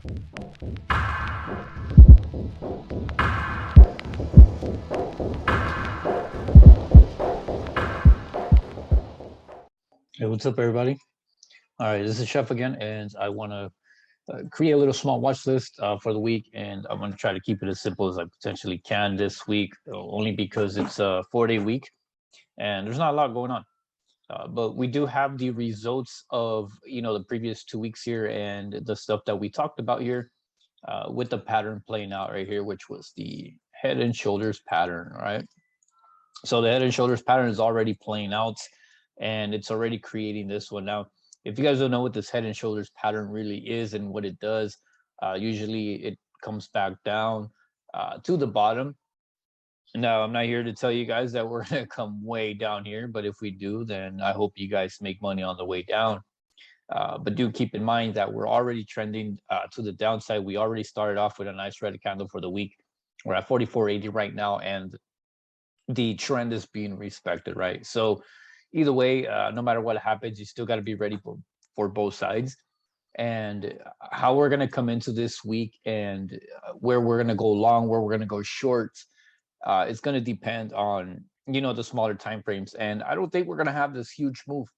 Hey, what's up, everybody? All right, this is Chef again, and I want to create a little small watch list for the week, and I'm going to try to keep it as simple as I potentially can this week, only because it's a 4-day week, and there's not a lot going on. But we do have the results of the previous 2 weeks here, and the stuff that we talked about here, with the pattern playing out right here, which was the head and shoulders pattern, right? So the head and shoulders pattern is already playing out, and it's already creating this one. Now, if you guys don't know what this head and shoulders pattern really is and what it does, usually it comes back down to the bottom. Now, I'm not here to tell you guys that we're going to come way down here, but if we do, then I hope you guys make money on the way down. But do keep in mind that we're already trending to the downside. We already started off with a nice red candle for the week. We're at 44.80 right now, and the trend is being respected, right? So either way, no matter what happens, you still got to be ready for both sides. And how we're going to come into this week, and where we're going to go long, where we're going to go short, it's going to depend on the smaller time frames. And I don't think we're going to have this huge move.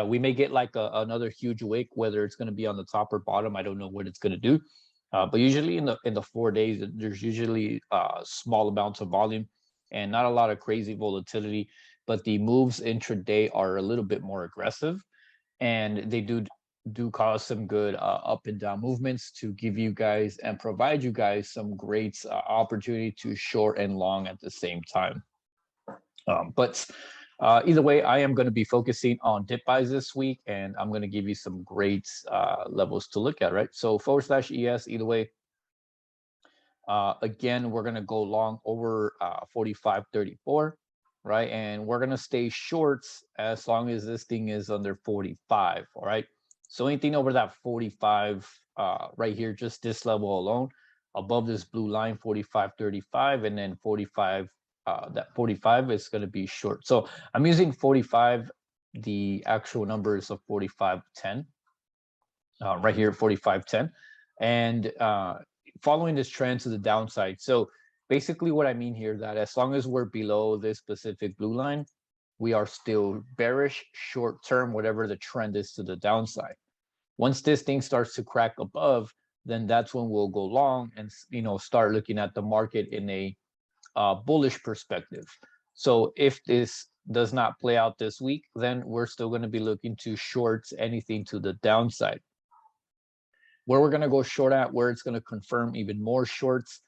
We may get like another huge wick, whether it's going to be on the top or bottom. I don't know what it's going to do. But usually in the 4 days, there's usually small amounts of volume and not a lot of crazy volatility. But the moves intraday are a little bit more aggressive, and they do cause some good up and down movements to give you guys and provide you guys some great opportunity to short and long at the same time. But either way, I am going to be focusing on dip buys this week, and I'm going to give you some great levels to look at, right? So /ES, either way. Again, we're going to go long over 45.34, right? And we're going to stay shorts as long as this thing is under 45, all right? So anything over that 45 right here, just this level alone, above this blue line, 45.35, and then 45, that 45 is going to be short. So I'm using 45, the actual numbers of 45.10, right here, 45.10. And following this trend to the downside. So basically what I mean here, that as long as we're below this specific blue line, we are still bearish short term, whatever the trend is to the downside. Once this thing starts to crack above, then that's when we'll go long and start looking at the market in a bullish perspective. So if this does not play out this week, then we're still going to be looking to short anything to the downside. Where we're going to go short at, where it's going to confirm even more shorts,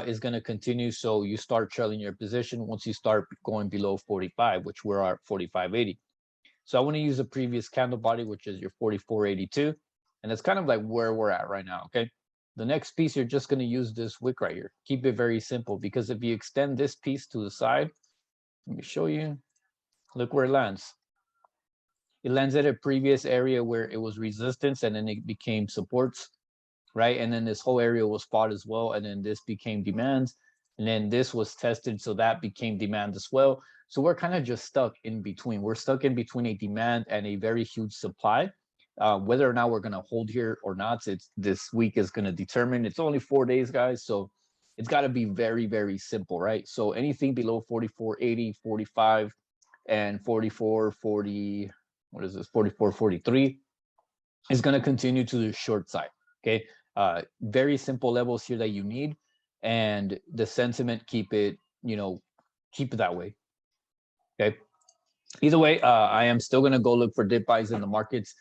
is going to continue. So you start trailing your position once you start going below 45, which we're at 45.80. So I want to use the previous candle body, which is your 44.82. And that's kind of like where we're at right now, okay? The next piece, you're just going to use this wick right here. Keep it very simple, because if you extend this piece to the side, let me show you. Look where it lands. It lands at a previous area where it was resistance, and then it became supports, right? And then this whole area was fought as well, and then this became demand, and then this was tested, so that became demand as well. So we're kind of just stuck in between. We're stuck in between a demand and a very huge supply. Whether or not we're going to hold here or not, this week is going to determine. It's only 4 days, guys, so it's got to be very, very simple, right? So anything below 44.80, 45, and 44.40, what is this, 44.43, is going to continue to the short side, okay? Very simple levels here that you need, and the sentiment, keep it that way, okay? Either way, I am still going to go look for dip buys in the markets,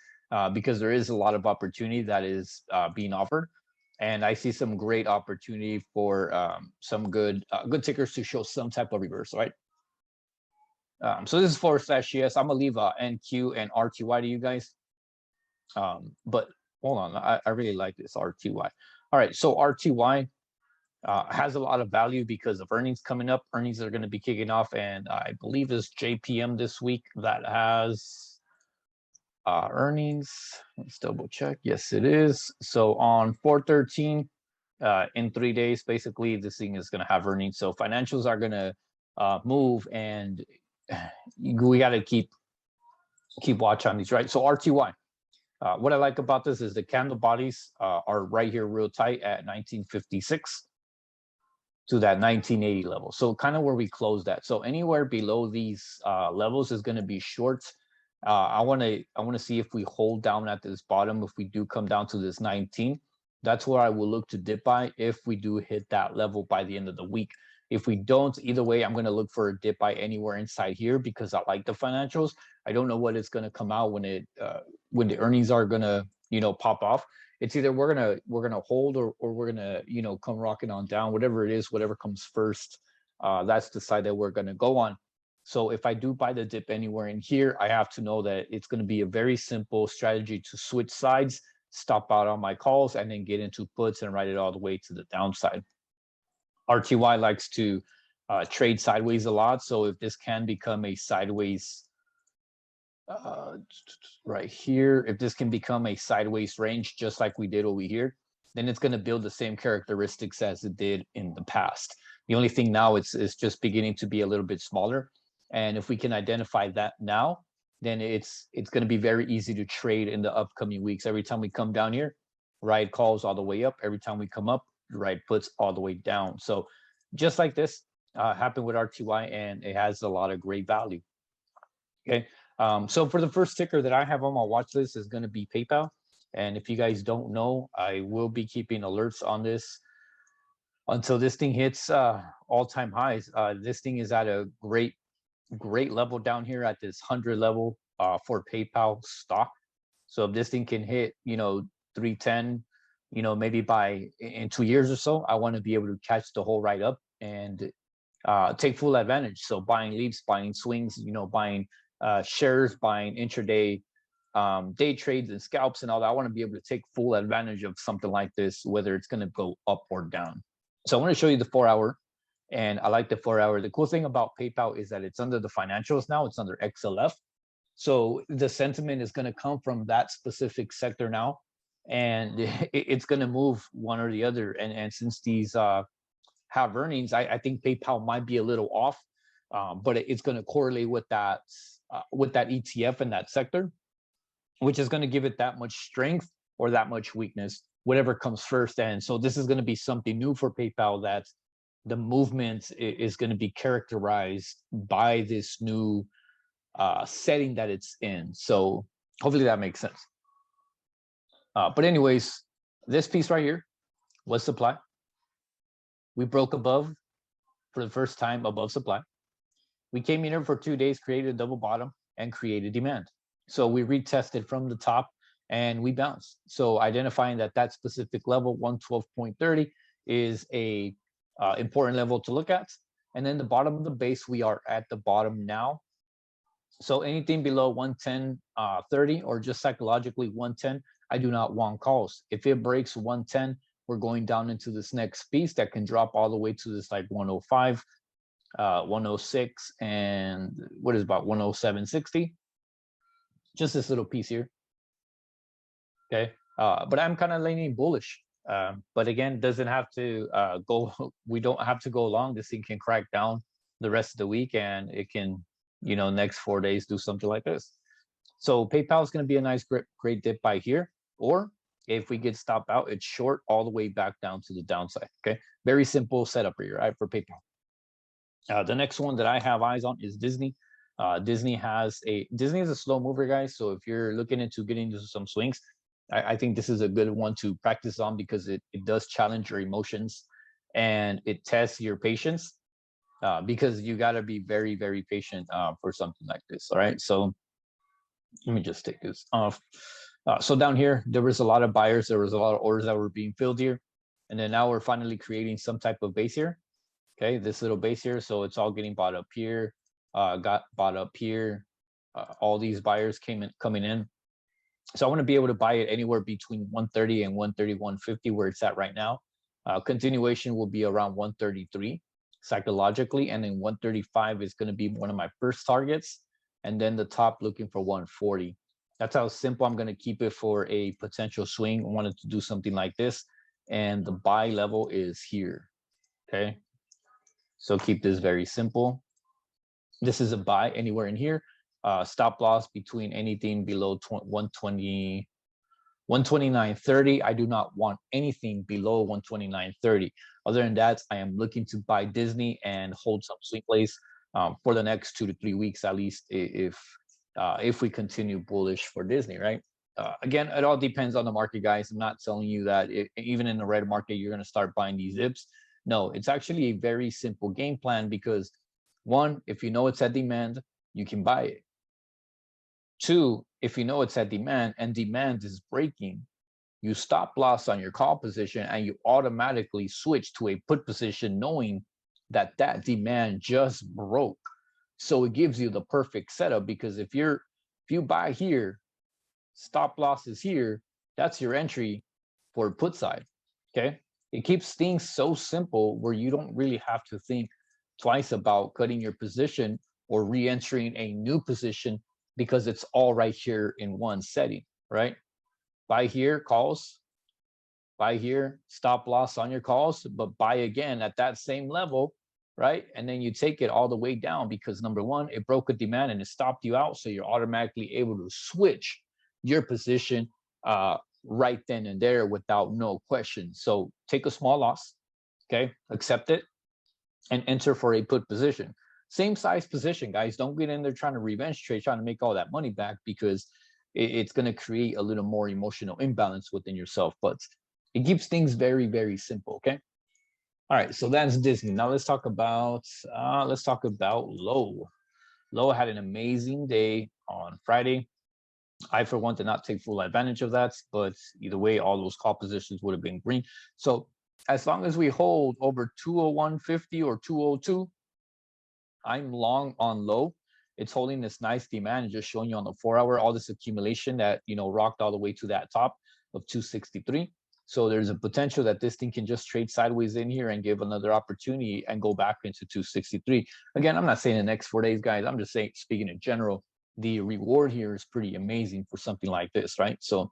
because there is a lot of opportunity that is being offered, and I see some great opportunity for some good tickers to show some type of reverse, right? So this is /ES. I'm gonna leave NQ and RTY to you guys. But hold on, I really like this RTY. All right, so RTY has a lot of value because of earnings coming up. Earnings are going to be kicking off, and I believe it's JPM this week that has earnings. Let's double check. Yes, it is. So on 4/13, in 3 days, basically, this thing is going to have earnings. So financials are going to move, and we got to keep watch on these, right? So RTY. What I like about this is the candle bodies are right here real tight at 1956 to that 1980 level. So kind of where we closed at. So anywhere below these levels is going to be shorts. I want to see if we hold down at this bottom. If we do come down to this 19, that's where I will look to dip buy if we do hit that level by the end of the week. If we don't, either way, I'm going to look for a dip buy anywhere inside here because I like the financials. I don't know what it's going to come out when the earnings are going to pop off. It's either we're gonna hold or we're gonna come rocking on down, whatever it is, whatever comes first. That's the side that we're gonna go on. So if I do buy the dip anywhere in here, I have to know that it's gonna be a very simple strategy to switch sides, stop out on my calls, and then get into puts and ride it all the way to the downside. RTY likes to trade sideways a lot, so if this can become a sideways right here, if this can become a sideways range just like we did over here, then it's going to build the same characteristics as it did in the past. The only thing now it's just beginning to be a little bit smaller, and if we can identify that now, then it's going to be very easy to trade in the upcoming weeks. Every time we come down here, ride calls all the way up. Every time we come up, ride puts all the way down. So just like this happened with RTY, and it has a lot of great value. Okay. So for the first ticker that I have on my watch list is going to be PayPal. And if you guys don't know, I will be keeping alerts on this until this thing hits all-time highs. This thing is at a great level down here at this 100 level for PayPal stock. So if this thing can hit, 310, maybe in 2 years or so, I want to be able to catch the whole ride up and take full advantage. So buying leaps, buying swings, buying shares, buying intraday day trades and scalps and all that. I want to be able to take full advantage of something like this, whether it's going to go up or down. So I want to show you the 4 hour, and I like the 4 hour. The cool thing about PayPal is that it's under the financials now. It's under XLF. So the sentiment is going to come from that specific sector now, and it's going to move one or the other. And since these have earnings, I think PayPal might be a little off, but it's going to correlate with that ETF in that sector, which is going to give it that much strength or that much weakness, whatever comes first. And so this is going to be something new for PayPal, that the movement is going to be characterized by this new setting that it's in. So hopefully that makes sense. But anyways, this piece right here was supply. We broke above for the first time above supply. We came in here for 2 days, created a double bottom, and created demand. So we retested from the top and we bounced. So identifying that specific level, 112.30, is a important level to look at. And then the bottom of the base, we are at the bottom now. So anything below 110.30 or just psychologically 110, I do not want calls. If it breaks 110, we're going down into this next piece that can drop all the way to this like 105, 106, and what is about 107.60. Just this little piece here. Okay. But I'm kind of leaning bullish. But again, doesn't have to we don't have to go long. This thing can crack down the rest of the week, and it can, next 4 days do something like this. So PayPal is going to be a nice, great dip buy here. Or if we get stopped out, it's short all the way back down to the downside. Okay. Very simple setup here, right, for PayPal. The next one that I have eyes on is Disney. Disney is a slow mover, guys. So if you're looking into getting into some swings, I think this is a good one to practice on, because it does challenge your emotions and it tests your patience, because you got to be very, very patient for something like this. All right. So let me just take this off. So down here, there was a lot of buyers. There was a lot of orders that were being filled here. And then now we're finally creating some type of base here. Okay, this little base here. So it's all getting bought up here, got bought up here. All these buyers coming in. So I want to be able to buy it anywhere between 130 and 131.50, where it's at right now. Continuation will be around 133 psychologically, and then 135 is going to be one of my first targets, and then the top looking for 140. That's how simple I'm going to keep it for a potential swing. I wanted to do something like this, and the buy level is here. Okay, so keep this very simple. This is a buy anywhere in here. Stop loss between anything below 120, 129.30, I do not want anything below 129.30. Other than that, I am looking to buy Disney and hold some swing plays for the next 2 to 3 weeks at least, if we continue bullish for Disney, right? Again, it all depends on the market, guys. I'm not telling you that even in the red market, you're going to start buying these dips. No, it's actually a very simple game plan because one, if you know it's at demand, you can buy it. Two, if you know it's at demand and demand is breaking, you stop loss on your call position and you automatically switch to a put position knowing that that demand just broke. So it gives you the perfect setup because if you buy here, stop loss is here, that's your entry for put side. Okay, it keeps things so simple where you don't really have to think twice about cutting your position or re-entering a new position because it's all right here in one setting, right? Buy here, calls, buy here, stop loss on your calls, but buy again at that same level, right? And then you take it all the way down because number one, it broke a demand and it stopped you out. So you're automatically able to switch your position right then and there without no question. So take a small loss, okay? Accept it and enter for a put position. Same size position, guys. Don't get in there trying to revenge trade, trying to make all that money back because it's going to create a little more emotional imbalance within yourself. But it keeps things very, very simple, okay? All right, so that's Disney. Now let's talk about Low. Low had an amazing day on Friday. I, for one, did not take full advantage of that, but either way, all those call positions would have been green. So as long as we hold over 201.50 or 202, I'm long on Low. It's holding this nice demand and just showing you on the 4-hour all this accumulation that rocked all the way to that top of 263. So there's a potential that this thing can just trade sideways in here and give another opportunity and go back into 263. Again, I'm not saying the next 4 days, guys. I'm just saying, speaking in general, the reward here is pretty amazing for something like this, right? So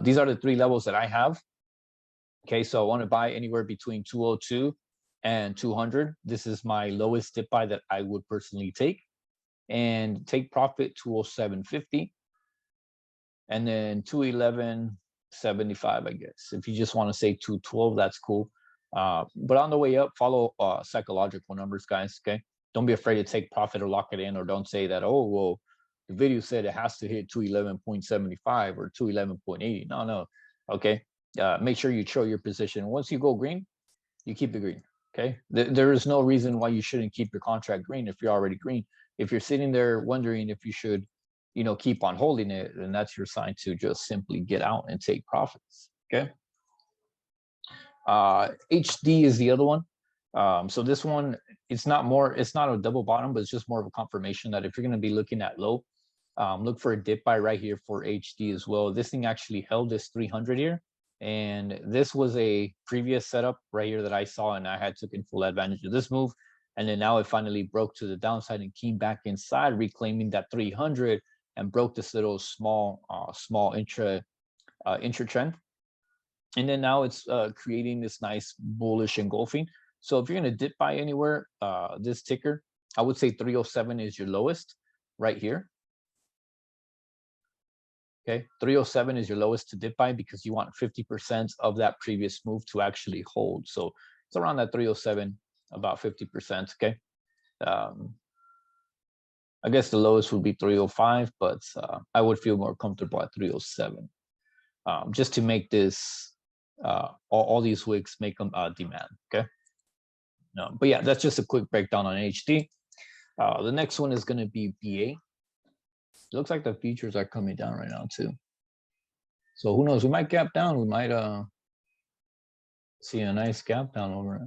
these are the 3 levels that I have. Okay, so I want to buy anywhere between 202 and 200. This is my lowest dip buy that I would personally take, and take profit 207.50, and then 211.75, I guess. If you just want to say 212, that's cool. But on the way up, follow psychological numbers, guys. Okay, don't be afraid to take profit or lock it in, or don't say that, oh, well, the video said it has to hit 211.75 or 211.80. No. Okay, make sure you show your position. Once you go green, you keep it green. Okay, there is no reason why you shouldn't keep your contract green if you're already green. If you're sitting there wondering if you should, keep on holding it, then that's your sign to just simply get out and take profits. Okay. HD is the other one. So this one, it's not a double bottom, but it's just more of a confirmation that if you're going to be looking at low, look for a dip buy right here for HD as well. This thing actually held this 300 here. And this was a previous setup right here that I saw, and I had taken full advantage of this move. And then now it finally broke to the downside and came back inside, reclaiming that 300 and broke this little small intra trend. And then now it's creating this nice bullish engulfing. So if you're going to dip buy anywhere, this ticker, I would say 307 is your lowest right here. Okay, 307 is your lowest to dip buy because you want 50% of that previous move to actually hold. So it's around that 307, about 50%. Okay, I guess the lowest would be 305, but I would feel more comfortable at 307, just to make this all these wicks make them demand. Okay, no, but yeah, that's just a quick breakdown on HD. The next one is going to be BA. It looks like the futures are coming down right now too. So who knows? We might gap down. We might see a nice gap down over it.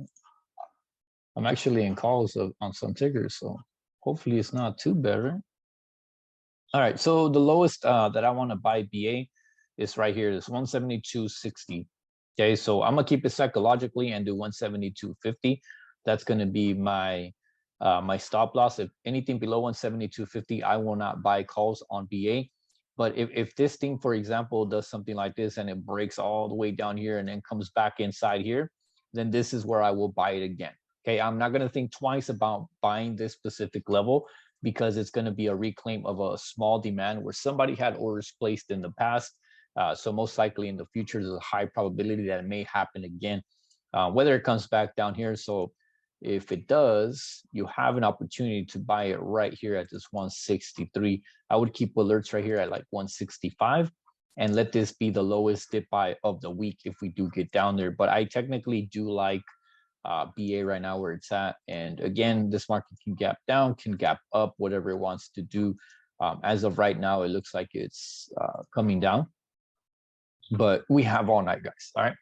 I'm actually in calls on some tickers, so hopefully it's not too bad, right? All right, so the lowest that I want to buy BA is right here. It's 172.60. Okay, so I'm gonna keep it psychologically and do 172.50. That's gonna be my my stop loss. If anything below 172.50, I will not buy calls on BA. But if this thing, for example, does something like this and it breaks all the way down here and then comes back inside here, then this is where I will buy it again. Okay, I'm not going to think twice about buying this specific level because it's going to be a reclaim of a small demand where somebody had orders placed in the past So most likely in the future, there's a high probability that it may happen again, whether it comes back down here. So if it does, you have an opportunity to buy it right here at this 163. I would keep alerts right here at like 165 and let this be the lowest dip buy of the week if we do get down there. But I technically do like BA right now where it's at. And again, this market can gap down, can gap up, whatever it wants to do. As of right now, it looks like it's coming down. But we have all night, guys. All right.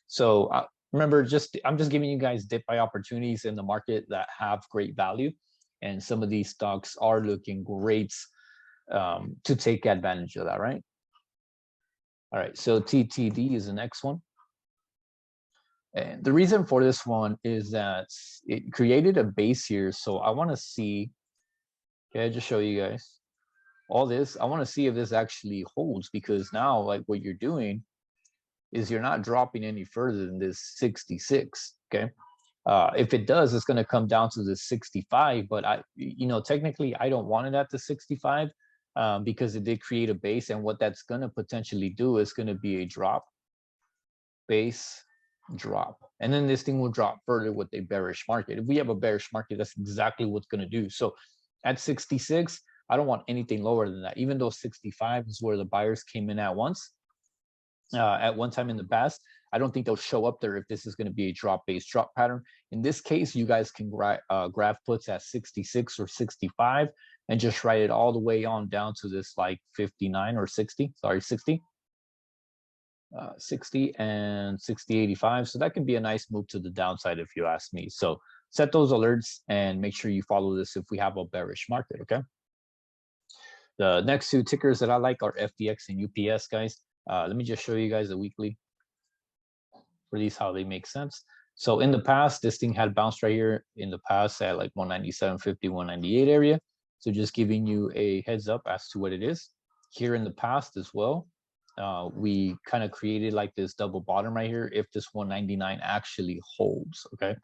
So remember, I'm just giving you guys dip buy opportunities in the market that have great value. And some of these stocks are looking great to take advantage of that, right? All right, so TTD is the next one. And the reason for this one is that it created a base here. So I want to see, okay, I just show you guys all this. I want to see if this actually holds, because now like what you're doing is you're not dropping any further than this 66, okay? If it does, it's going to come down to the 65, but technically I don't want it at the 65 because it did create a base, and what that's going to potentially do is going to be a drop, base, drop, and then this thing will drop further with a bearish market. If we have a bearish market, that's exactly what's going to do. So at 66, I don't want anything lower than that, even though 65 is where the buyers came in at once. At one time in the past, I don't think they'll show up there if this is going to be a drop-based drop pattern. In this case, you guys can grab puts at 66 or 65 and just write it all the way on down to this like 59 or 60. Sorry, 60. 60 and 60.85. So that can be a nice move to the downside if you ask me. So set those alerts and make sure you follow this if we have a bearish market, okay? The next two tickers that I like are FDX and UPS, guys. Let me just show you guys the weekly for these, how they make sense. So in the past, this thing had bounced right here in the past at like 197.50, 198 area. So just giving you a heads up as to what it is. Here in the past as well, we kind of created like this double bottom right here if this 199 actually holds, okay?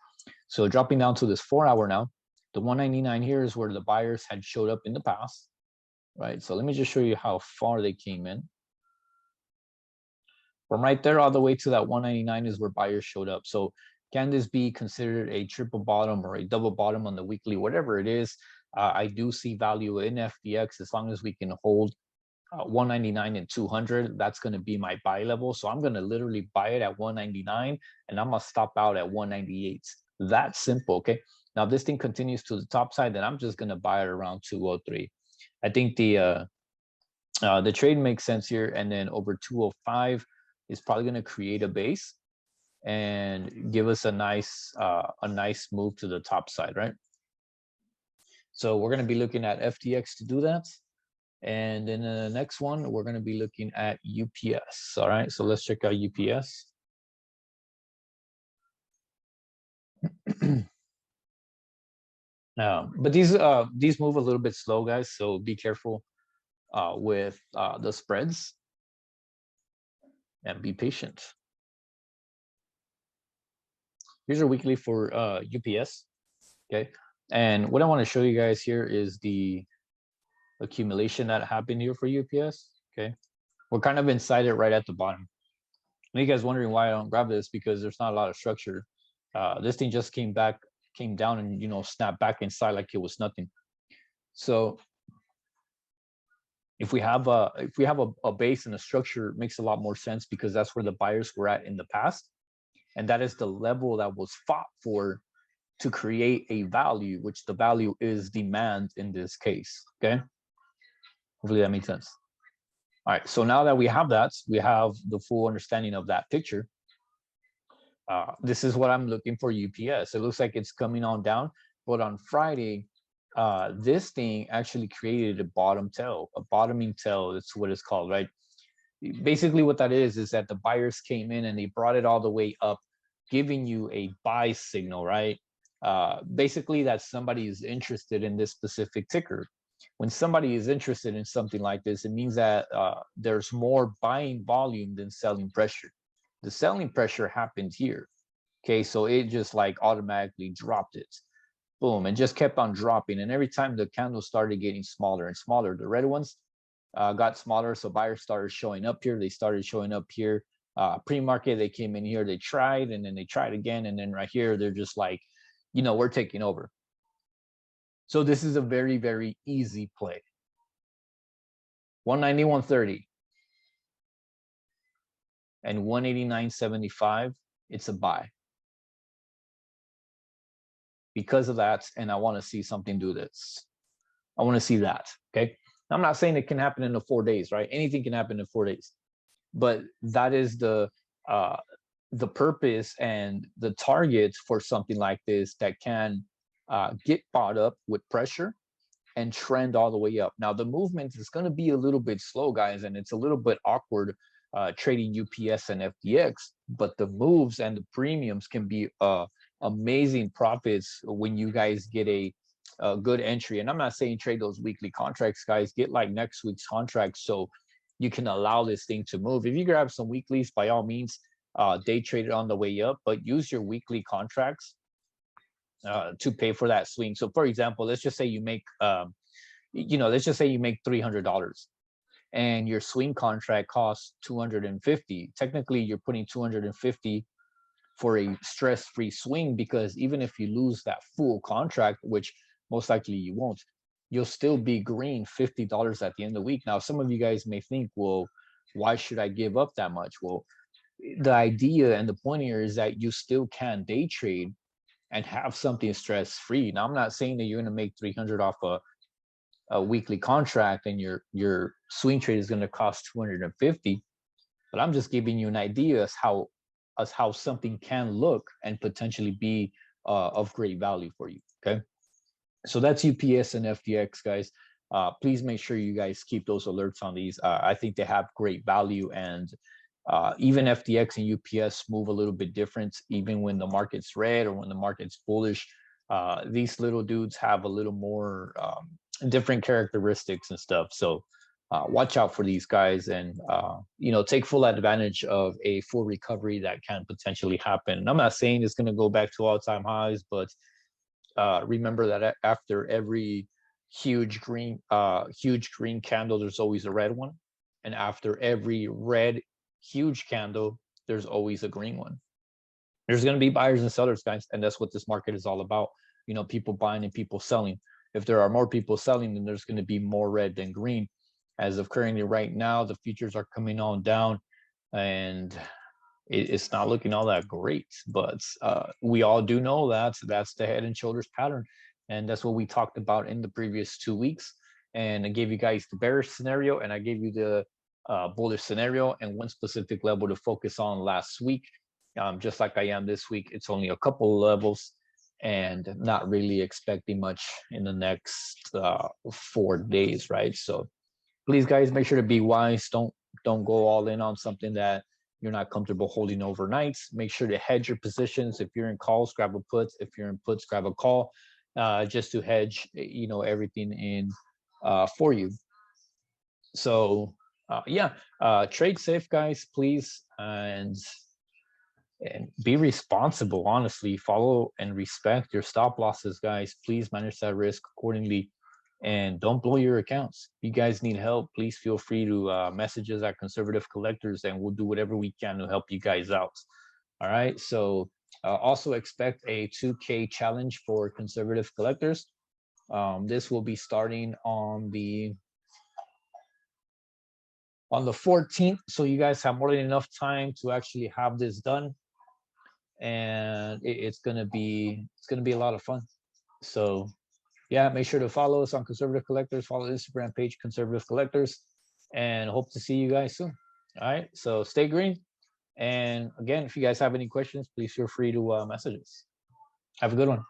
So dropping down to this 4 hour now, the 199 here is where the buyers had showed up in the past, right? So let me just show you how far they came in. From right there all the way to that 199 is where buyers showed up. So can this be considered a triple bottom or a double bottom on the weekly, whatever it is? I do see value in FDX as long as we can hold 199 and 200. That's going to be my buy level. So I'm going to literally buy it at 199 and I'm going to stop out at 198. That's simple, okay? Now, if this thing continues to the top side, then I'm just going to buy it around 203. I think the trade makes sense here, and then over 205 is probably going to create a base and give us a nice move to the top side, right? So we're going to be looking at FTX to do that. And then the next one, we're going to be looking at UPS. All right, so let's check out UPS. But these move a little bit slow, guys, so be careful with the spreads and be patient. Here's our weekly for UPS, okay? And what I want to show you guys here is the accumulation that happened here for UPS, okay? We're kind of inside it right at the bottom. And you guys wondering why I don't grab this, because there's not a lot of structure. This thing just came down and snapped back inside like it was nothing. So if we have a base and a structure, it makes a lot more sense, because that's where the buyers were at in the past, and that is the level that was fought for to create a value, which the value is demand in this case, okay? Hopefully that makes sense. All right, so now that we have that, we have the full understanding of that picture. This is what I'm looking for UPS. It looks like it's coming on down, but on Friday, this thing actually created a bottoming tail. That's what it's called, right? Basically what that is that the buyers came in and they brought it all the way up, giving you a buy signal, right? Basically that somebody is interested in this specific ticker. When somebody is interested in something like this, it means that there's more buying volume than selling pressure. The selling pressure happened here, okay? So it just like automatically dropped it. Boom, and just kept on dropping. And every time the candles started getting smaller and smaller, the red ones, got smaller, so buyers started showing up here. They started showing up here. Pre-market, they came in here, they tried, and then they tried again, and then right here, they're just like, you know, we're taking over. So this is a very, very easy play. 190, 130, and 189.75, it's a buy. Because of that, and I want to see something do this. I want to see that, okay? I'm not saying it can happen in the 4 days, right? Anything can happen in 4 days. But that is the purpose and the target for something like this that can get bought up with pressure and trend all the way up. Now, the movement is going to be a little bit slow, guys, and it's a little bit awkward trading UPS and FDX, but the moves and the premiums can be amazing profits when you guys get a good entry. And I'm not saying trade those weekly contracts, guys. Get like next week's contracts so you can allow this thing to move. If you grab some weeklies, by all means, day trade it on the way up, but use your weekly contracts to pay for that swing. So for example, let's just say you make, let's just say you make $300 and your swing contract costs 250. Technically, you're putting 250 for a stress-free swing, because even if you lose that full contract, which most likely you won't, you'll still be green $50 at the end of the week. Now, some of you guys may think, well, why should I give up that much? Well, the idea and the point here is that you still can day trade and have something stress-free. Now, I'm not saying that you're going to make 300 off a weekly contract and your swing trade is going to cost 250, but I'm just giving you an idea as how something can look and potentially be of great value for you. Okay, so that's UPS and FTX, guys. Please make sure you guys keep those alerts on these. I think they have great value, and even FTX and UPS move a little bit different, even when the market's red or when the market's bullish. These little dudes have a little more different characteristics and stuff. So watch out for these guys, and take full advantage of a full recovery that can potentially happen. And I'm not saying it's going to go back to all-time highs, but remember that after every huge green candle, there's always a red one, and after every red huge candle, there's always a green one. There's going to be buyers and sellers, guys, and that's what this market is all about. People buying and people selling. If there are more people selling, then there's going to be more red than green. As of currently right now, the futures are coming on down, and it's not looking all that great. But we all do know that that's the head and shoulders pattern, and that's what we talked about in the previous 2 weeks. And I gave you guys the bearish scenario, and I gave you the bullish scenario, and one specific level to focus on last week. Just like I am this week, it's only a couple of levels, and not really expecting much in the next 4 days, right? So please, guys, make sure to be wise. Don't go all in on something that you're not comfortable holding overnight. Make sure to hedge your positions. If you're in calls, grab a put. If you're in puts, grab a call, just to hedge, everything in for you. So trade safe, guys, please, and be responsible. Honestly, follow and respect your stop losses, guys. Please manage that risk accordingly, and don't blow your accounts. If you guys need help, please feel free to message us at Conservative Collectors, and we'll do whatever we can to help you guys out. All right, so also expect a 2K challenge for Conservative Collectors. This will be starting on the 14th, so you guys have more than enough time to actually have this done, and it's gonna be a lot of fun. So yeah, make sure to follow us on Conservative Collectors, follow the Instagram page Conservative Collectors, and hope to see you guys soon. All right, so stay green, and again, if you guys have any questions, please feel free to message us. Have a good one.